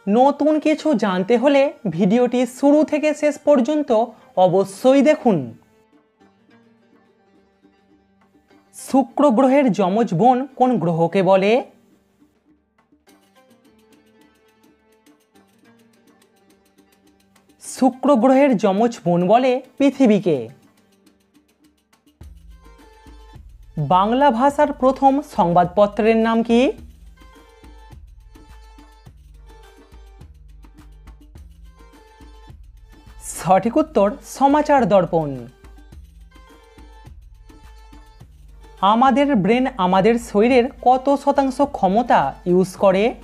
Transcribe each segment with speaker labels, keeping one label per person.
Speaker 1: নতুন কিছু জানতে হলে ভিডিওটি শুরু থেকে শেষ পর্যন্ত অবশ্যই দেখুন। শুক্র গ্রহের যমজ বোন কোন গ্রহকে বলে? শুক্র গ্রহের যমজ বোন বলে পৃথিবীকে। বাংলা ভাষার প্রথম সংবাদপত্রের নাম কি? সঠিক উত্তর সমাচার দর্পণ। আমাদের ব্রেন আমাদের শরীরের কত শতাংশ ক্ষমতা ইউজ করে?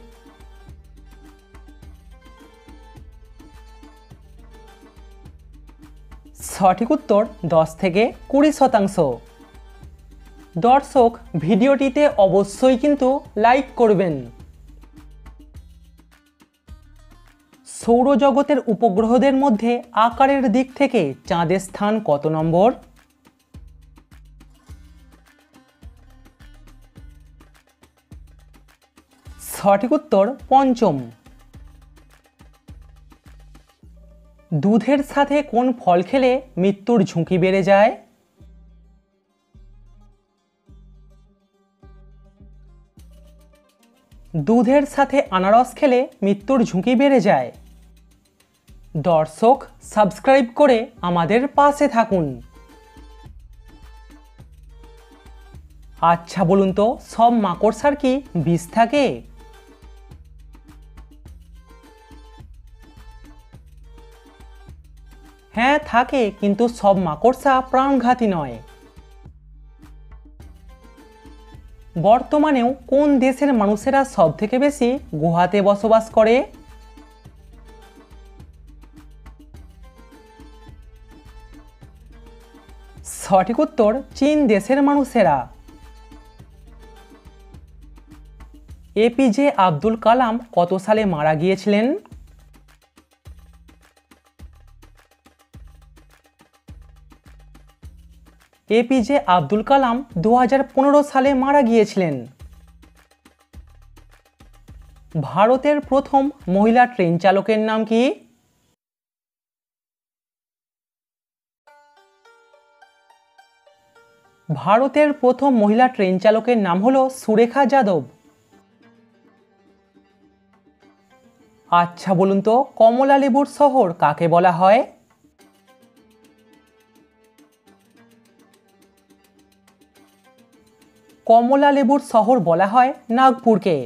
Speaker 1: সঠিক উত্তর 10 থেকে 20%। দর্শক, ভিডিওটিতে অবশ্যই কিন্তু লাইক করবেন। সৌরজগতের উপগ্রহদের মধ্যে আকারের দিক থেকে চাঁদের স্থান কত নম্বর? সঠিক উত্তর পঞ্চম। দুধের সাথে কোন ফল খেলে মৃত্যুর ঝুঁকি বেড়ে যায়? দুধের সাথে আনারস খেলে মৃত্যুর ঝুঁকি বেড়ে যায়। দর্শক, সাবস্ক্রাইব করে আমাদের পাশে থাকুন। আচ্ছা বলুন তো, সব মাকড়সার কি বিষ থাকে? হ্যাঁ থাকে, কিন্তু সব মাকড়সা প্রাণঘাতী নয়। বর্তমানেও কোন দেশের মানুষেরা সব থেকে বেশি গুহাতে বসবাস করে? সঠিক উত্তর চীন দেশের মানুষেরা। এপিজে আব্দুল কালাম কত সালে মারা গিয়েছিলেন? এপিজে আব্দুল কালাম 2015 সালে মারা গিয়েছিলেন। ভারতের প্রথম মহিলা ট্রেন চালকের নাম কি? ভারতের প্রথম মহিলা ট্রেন চালকের নাম হলো সুরেখা যাদব। আচ্ছা বলুন তো, কমলা লেবুর শহর কাকে বলা হয়? কমলা লেবুর শহর বলা হয় নাগপুরকে।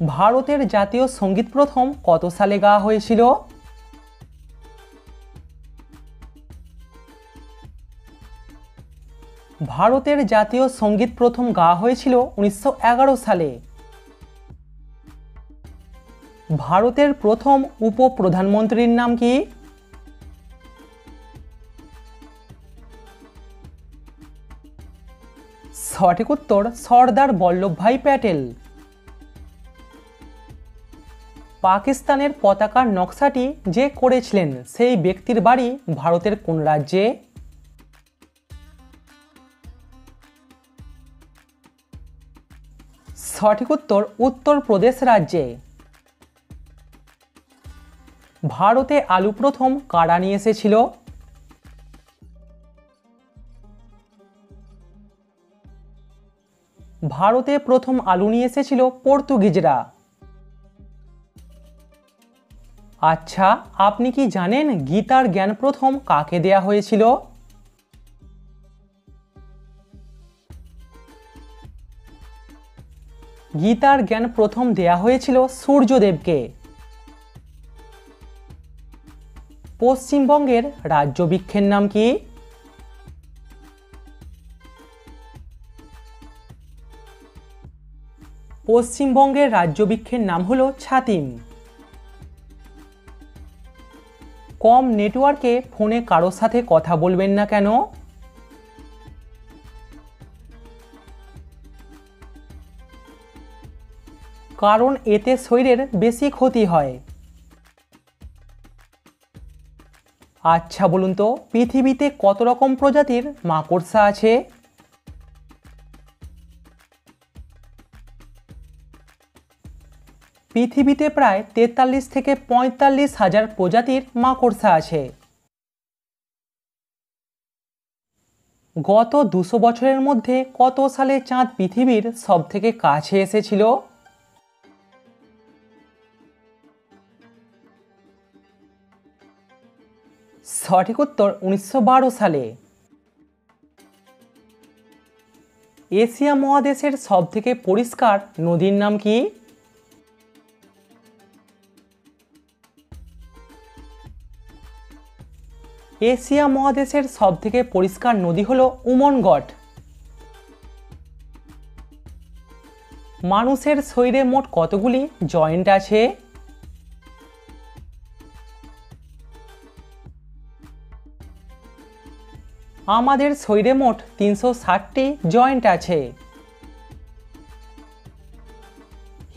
Speaker 1: ভারতের জাতীয় সঙ্গীত প্রথম কত সালে গাওয়া হয়েছিল? ভারতের জাতীয় সঙ্গীত প্রথম গাওয়া হয়েছিল 1911 সালে। ভারতের প্রথম উপপ্রধানমন্ত্রীর নাম কি? সঠিক উত্তর সর্দার বল্লভভাই প্যাটেল। পাকিস্তানের পতাকার নকশাটি যে করেছিলেন সেই ব্যক্তির বাড়ি ভারতের কোন রাজ্যে? সঠিক উত্তর উত্তরপ্রদেশ রাজ্যে। ভারতে আলু প্রথম কারা নিয়ে এসেছিল? ভারতে প্রথম আলু নিয়ে এসেছিল পর্তুগিজরা। আচ্ছা, আপনি কি জানেন গীতার জ্ঞান প্রথম কাকে দেয়া হয়েছিল? গীতার জ্ঞান প্রথম দেয়া হয়েছিল সূর্যদেবকে। পশ্চিমবঙ্গের রাজ্য বৃক্ষের নাম কি? পশ্চিমবঙ্গের রাজ্য বৃক্ষের নাম হলো ছাতিম। কম নেটওয়ার্কে ফোনে কারোর সাথে কথা বলবেন না কেন? কারণ এতে শরীরের বেশি ক্ষতি হয়। আচ্ছা বলুন তো, পৃথিবীতে কত রকম প্রজাতির মাকড়সা আছে? পৃথিবীতে প্রায় 43 থেকে 45 হাজার প্রজাতির মাকড়সা আছে। গত 200 বছরের মধ্যে কত সালে চাঁদ পৃথিবীর সবথেকে কাছে এসেছিল? সঠিক উত্তর 1912 সালে। এশিয়া মহাদেশের সবথেকে পরিষ্কার নদীর নাম কি? এশিয়া মহাদেশের সবথেকে পরিষ্কার নদী হলো উমনগট। মানুষের শরীরে মোট কতগুলি জয়েন্ট আছে? আমাদের শরীরে মোট 360টি জয়েন্ট আছে।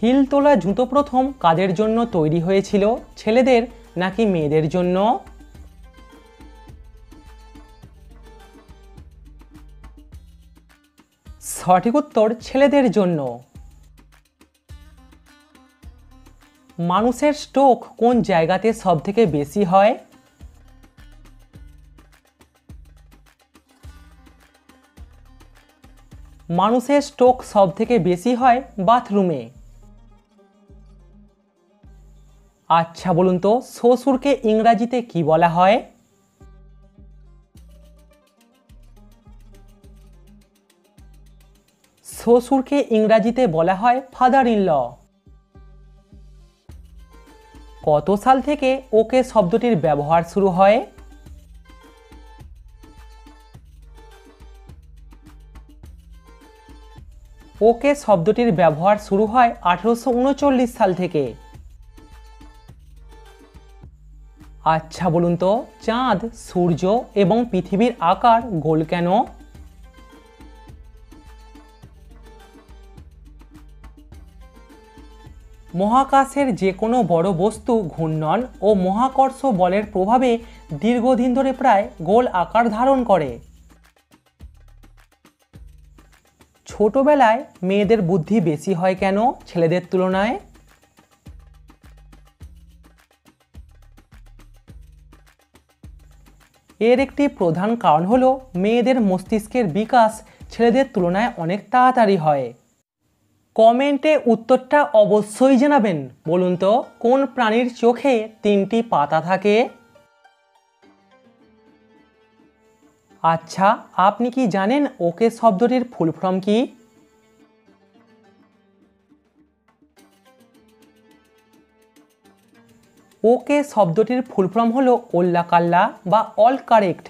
Speaker 1: হিল তোলা জুতো প্রথম কাদের জন্য তৈরি হয়েছিল, ছেলেদের নাকি মেয়েদের জন্য? সঠিক উত্তর ছেলেদের জন্য। মানুষের স্ট্রোক কোন জায়গাতে সবথেকে বেশি হয়? মানুষের স্ট্রোক সবথেকে বেশি হয় বাথরুমে। আচ্ছা বলুন তো, শ্বশুরকে ইংরাজিতে কি বলা হয়? শ্বশুরকে ইংরাজিতে বলা হয় ফাদার ইন ল। কত সাল থেকে ওকে শব্দটির ব্যবহার শুরু হয়? ওকে শব্দটির ব্যবহার শুরু হয় 1839 সাল থেকে। আচ্ছা বলুন তো, চাঁদ, সূর্য এবং পৃথিবীর আকার গোল কেন? মহাকাশের যে কোনো বড় বস্তু ঘূর্ণন ও মহাকর্ষ বলের প্রভাবে দীর্ঘদিন ধরে প্রায় গোল আকার ধারণ করে। ছোটবেলায় মেয়েদের বুদ্ধি বেশি হয় কেন ছেলেদের তুলনায়? এর একটি প্রধান কারণ হলো মেয়েদের মস্তিষ্কের বিকাশ ছেলেদের তুলনায় অনেক তাড়াতাড়ি হয়। কমেন্টে উত্তরটা অবশ্যই জানাবেন। বলুন তো, কোন প্রাণীর চোখে 3টি পাতা থাকে? আচ্ছা, আপনি কি জানেন ওকে শব্দটির ফুল ফর্ম কি? ওকে শব্দটির ফুল ফর্ম হলো ওল্লা কাল্লা বা অল কারেক্ট।